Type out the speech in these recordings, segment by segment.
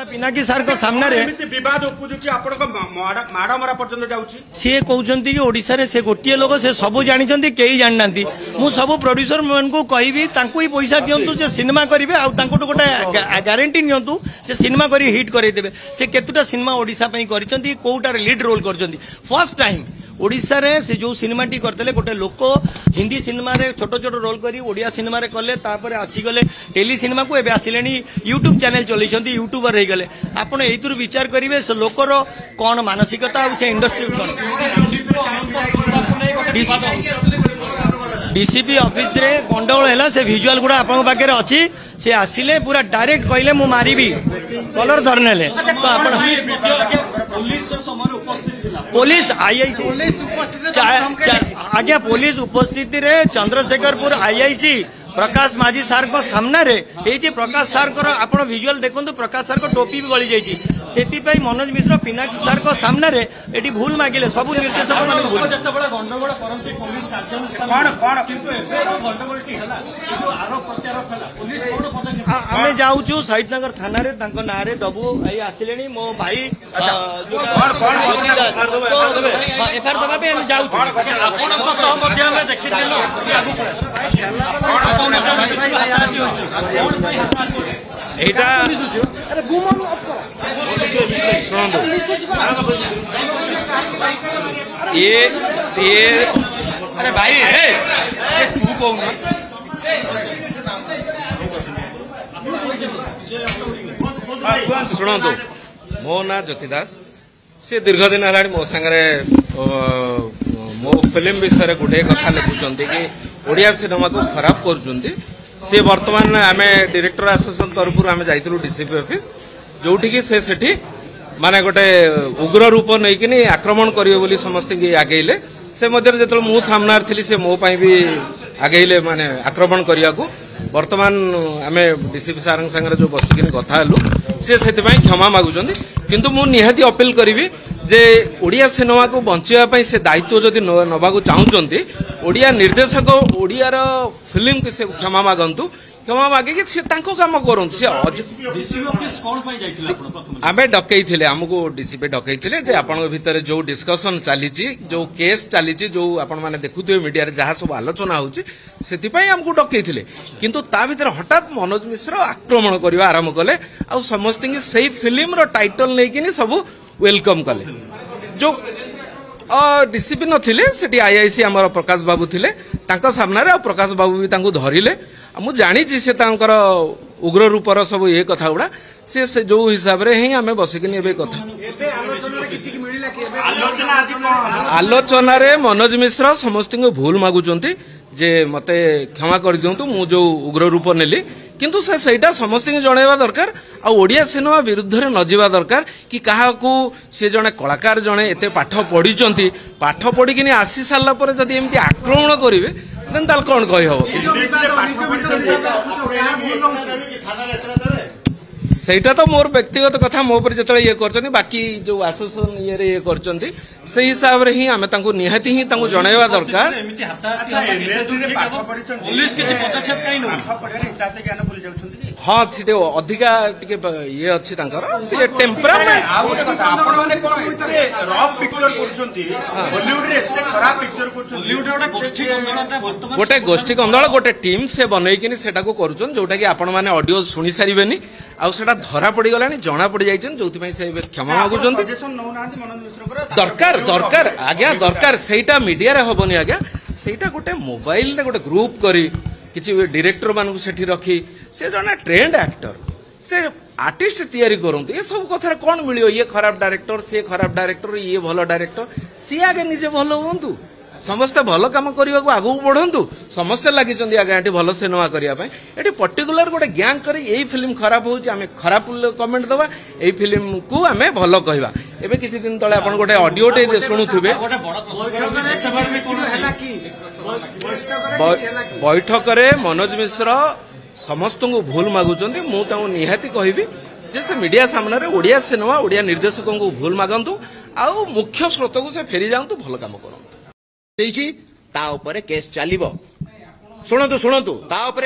पिनाकी सार को सामने विवाद उपजुची माड़ मरा पर्यंत जाउची सी कहते कि ओडिशा रे से गोटे लोक से सब जानी कई जाना मु सब प्रोड्यूसर मन को कहबी ही पैसा दिंतु से सिनेमा करेंगे आउट गोटे गारंटी नियंतु से सिनेमा कर हिट करदेवे से केतुटा सिनेमा ओडिशा कर कोटार लीड रोल कर फर्स्ट टाइम ओडिशा रे से जो सिनेमाटी करते गोटे लोक हिंदी सिनेमा रे छोट छोट रोल करी ओडिया सिनेमा रे कले तापर आसीगले टेली सिनेमा को एबे आसिले यूट्यूब चैनल चलैछंती यूट्यूबर हो गले आपण एइतुर विचार करिवे से लोकर कोन मानसिकता आ से इंडस्ट्री कोन डीसीपी ऑफिस रे गंडगोल हैला से विजुअल गुडा आपन पाखे अच्छी से आसिले पूरा डायरेक्ट कहले मु मारिबी कलर धरनेले तो आपण पुलिस आईआईसी आज्ञा पुलिस उपस्थिति रे चंद्रशेखरपुर आईआईसी प्रकाश माझी सार को सामने रे एजी प्रकाश सार को आपण विजुअल देखंतु प्रकाश सार को टोपी भी गली जाईची सेति पई मनोज मिश्र पिनाकी सार को सामने रे एटी भूल मागिले सब निर्देशक मन को भूल जते बडा गंडगोळ करंती पुलिस कार्यानुष्ठान कोन किंतु एबे जो गंडगोळटी हला जो आरोप प्रत्यारोप हला पुलिस कोन पदक्षेप आमे जाउछु शहीदनगर थाना रे तांको नारे दबु एई आसिलेनी मो भाई जो कोन एफआर दबा पे हम जाउछु आपण को सहमति में देखिथिलो अरे भाई चुप हो शुणु मो ना ज्योति दास से दीर्घ दिन है मो सांगे मो फिल्म विषय गोटे कथा लिखुंट कि ओडिया सिनेमा को खराब कर सी बर्तमान आम डायरेक्टर एसोसिएशन तरफ आम जाइलु डीसीपी ऑफिस जोठी कि से माने गोटे उग्र रूप नहीं आक्रमण करेंगे समस्त आगेले से जो मु सामना थी से मो भी आगेले माने आक्रमण करने को बर्तमान आम डीसीपी सार संगे जो बसिक कथा से क्षमा मागुं किंतु मु निहाती अपील करी जे ओडिया सिनेमा को बचाई से दायित्व जदि नवाक चाहते ओडिया निर्देशक ओडियार फिल्म को से क्षमा मागंतु क्षमा मागिक से काम करूँ आम डकई आमको डीसीपी डकई जे आपण भितर जो डिस्कसन चली जो केस चली जो आपण मैंने देखुए मीडिया जहाँ सब आलोचना होमको डकई किंतु ता भीतर हठात मनोज मिश्र आक्रमण करने आरंभ कले आ समस्त से फिल्म टाइटल नहीं सब वेलकम कले जो डीसीपी नथिले सेठी आईआईसी आमर प्रकाश बाबू थिले तांका सामना रे प्रकाश बाबू भी तांको धरिले मु जानी से तांकर उग्र रूपर सब ये कथा गुड़ा से जो हिसाब रे ही आमे बसिकिनी एबे कथा आलोचना रे मनोज मिश्र समस्त भूल मागुचंती जे मते क्षमा कर दियंतु मु जो उग्र रूप नेली किंतु से सेटा समस्त जनइबा दरकार आ ओडिया सिनेमा विरुद्ध रे न जिबा दरकार कि काहाकू से जने कलाकार जने एते पाठ पढिचंती पाठ पढिकिनी आसी सारला पर जदी एमती आक्रमण करिवे देन ताल कोन कहि हो सेटा तो मोर व्यक्तिगत कथा मो पर जतले ये करचंती बाकी जो एसोसिएशन ये रे ये करचंती से हिसाब रे ही आमे तांको निहाती ही तांको जणायबा दरकार पुलिस के पदक्षेप काई न हाँ सीटे अधिका टिके ये अच्छी तांकर से टेम्परामेंट आपण माने कोन रफ पिक्चर करचंती बॉलीवुड रे एते खराब पिक्चर करचंती बॉलीवुड रे गोष्ठी कंदळटा वर्तमान गोटे गोष्ठी कंदळ गोटे टीम से बनई किनी सेटा को करूछन जोटा कि आपण माने ऑडियो सुनी सारिबेनी आ सेटा धरा पड़ी गलानी जना पड़ी जाइछन जोथि पई से क्षमा मागुछन सजेशन नौ नांती मनोज मिश्र दरकार दरकार आज्ञा दरकार सेटा मीडिया रे होबनी आज्ञा सेटा गोटे मोबाइल रे गोटे ग्रुप करी किसी डायरेक्टर मान सेठी रखी से जने ट्रेंड एक्टर से आर्टिस्ट तैयारी करते ये सब कथार कौन मिलियो ये खराब डायरेक्टर से खराब डायरेक्टर ये भल डायरेक्टर सी आगे निजे भल हूँ समस्ते भल कम करने को आगू बढ़ु समस्ते लगी आगे भल सिनेमा करने पर्टिकुलर गोटे गैंग कर यही फिल्म खराब हो खराब कमेंट दवा यही फिल्म को आम भल कहवा एवं किसी दिन तले आप गोटे ऑडियो टे शुणुवे बैठक मनोज मिश्र समस्त को भूल मागुंट मुझे निहाती कहबी जे से मीडिया सामने ओडिया सिनेमा ओडिया निर्देशकों को भूल मागंतु आउ मुख्य स्रोत को से फेरी जाऊँ भल कम करूँ केस चलिबो शुणु शुणु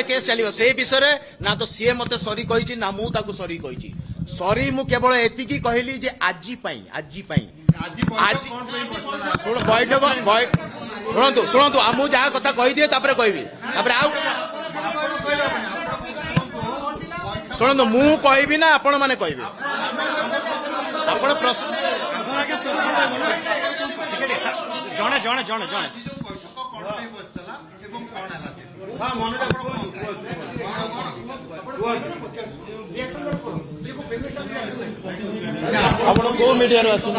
केस चलिबो से विषय ना तो सी मते सरी कहिछि ना मु ताकू सरी कहिछि सॉरी मु केवल एतिकी कहली जे आजी पई शुण बैठक शुणु शुणु मु जहाँ कथा कही दिए तापर कहबी तापर आउ शुणु मु कहबी ना आपण माने कहबी आपण प्रश्न जणे जणे जणे जणे आपण को मीडिया रो आसु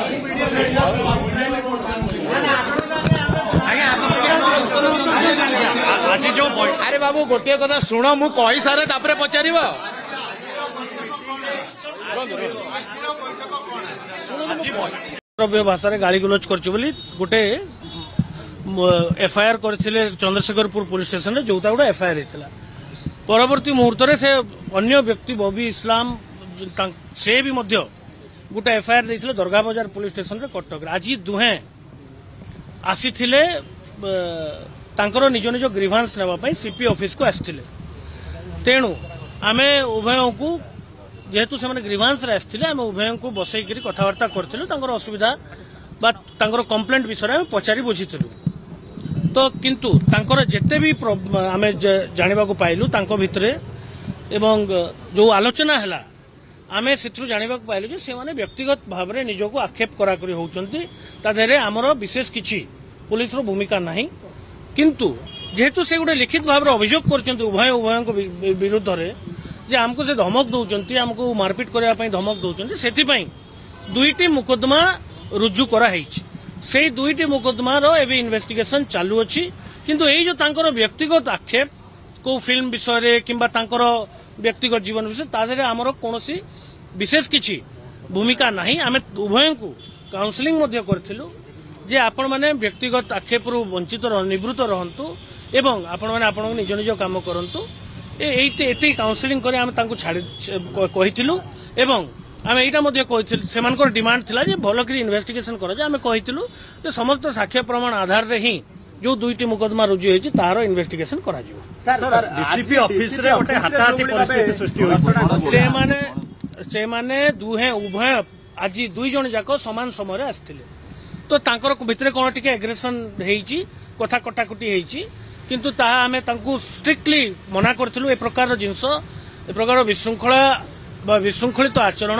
अरे बाबू गोटे कथा शुण मु कही सारे तापर पचारिब भाषा गाड़ी गुलज कर गोटे एफआईआर करथिले चंद्रशेखरपुर पुलिस स्टेशन रे जोटा गोटे एफआईआर होता परवर्ती मुहूर्त से अन्य व्यक्ति बबी इस्लाम से भी मध्य गोटे एफआईआर देथिले दरगा बाजार पुलिस स्टेशन रे कटक आज दुहे आसी तांकर निज निज ग्रीभांस नेबा सीपी ऑफिस को आसिथिले तेणु आमे उभय को जेहेतु से ग्रीभांस रे आसिथिले आमे उभय को बसैकरी कथबार्ता करथिलु तांकर असुविधा बा तांकर कंप्लेंट विषय में पचारि बुझिथिलु तो किंतु तांकर जेते भी आमे जानिबा को पाइलु तांको भितरे एवं जो आलोचना हला आमे सेथु जानिबा को पाइलु जे से माने व्यक्तिगत भाव रे निजको आक्षेप करा करी होउचंती ता देरे हमरो विशेष किछि पुलिस रो भूमिका नाही किंतु जेहेतु से गोटे लिखित भाव में अभियोग करछंती उभय विरुद्ध रे जे हमको से धमक दउचंती हमको मारपीट करबा पई धमक दउचंती सेति पई दुईटी मुकदमा रुजु करा हेछि से दुईटी मुकदमा रो एबे इन्वेस्टिगेशन चालू अछि किंतु एई जो तांकर व्यक्तिगत आक्षेप को फिल्म विषय रे किंबा तांकर व्यक्तिगत जीवन विषय तादरे हमर कोनोसी विशेष किछि भूमिका नाही आमे उभय को काउंसलिंग मध्ये करथिलु जे आपण माने व्यक्तिगत आक्षेप रु वंचित निवृत्त रहंतु एवं आपण माने आपण निज निज काम करंतु एते काउंसलिंग करे आमे तांको छाडी कहिथिलु एवं आमे एटा मध्ये कहिथिलु सेमानकर डिमांड थिला जे भलकरी इन्वेस्टिगेशन करा जे आमे कहिथिलु जे समस्त साक्ष्य प्रमाण आधार रे ही जो दुईटी मुकदमा रुजु होइछि तार इन्वेस्टिगेशन करा जिवो सर डीसीपी ऑफिस रे ओटे हाताहाती परिस्थिति सृष्टि होइछि से माने दुहे उभय आज दुई जन जाक समान समय रे आस्थिले तो तांकर भितरे कोन टिके एग्रेशन हेइछि कथा कटाकुटी हेइछि किंतु ता आमे तांकु स्ट्रिक्टली मना करथिलु ए प्रकार जिंस ए प्रकार विशृंखला बा विशृंखलित आचरण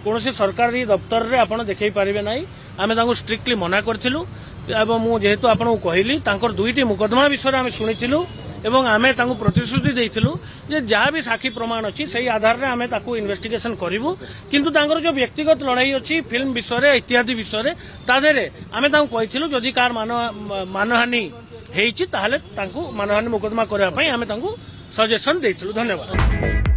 कोनोसी सरकारी दफ्तर रे आपण देखै पारिबे नाही आमे तांकु स्ट्रिक्टली मना करथिलु एवं मु जेहेतु आपण कहली तांकर दुईटी मुकदमा विषय आमे सुनिथिलु एवं आमे तांकु प्रतिश्रुति देइथिलु जे जहाँ भी साक्षी प्रमाण अछि सेही आधार रे आमे ताकु इन्वेस्टिगेशन करिवु किंतु तांकर जो व्यक्तिगत लड़ाई अछि फिल्म विषय रे इत्यादि विषय रे तादेरे आमे तांकु कहिथिलु जदि कार मानहानि हेइछि ताहले तांकु मानहानि मुकदमा करबा पई आमे तांकु सजेशन देइथिलु धन्यवाद।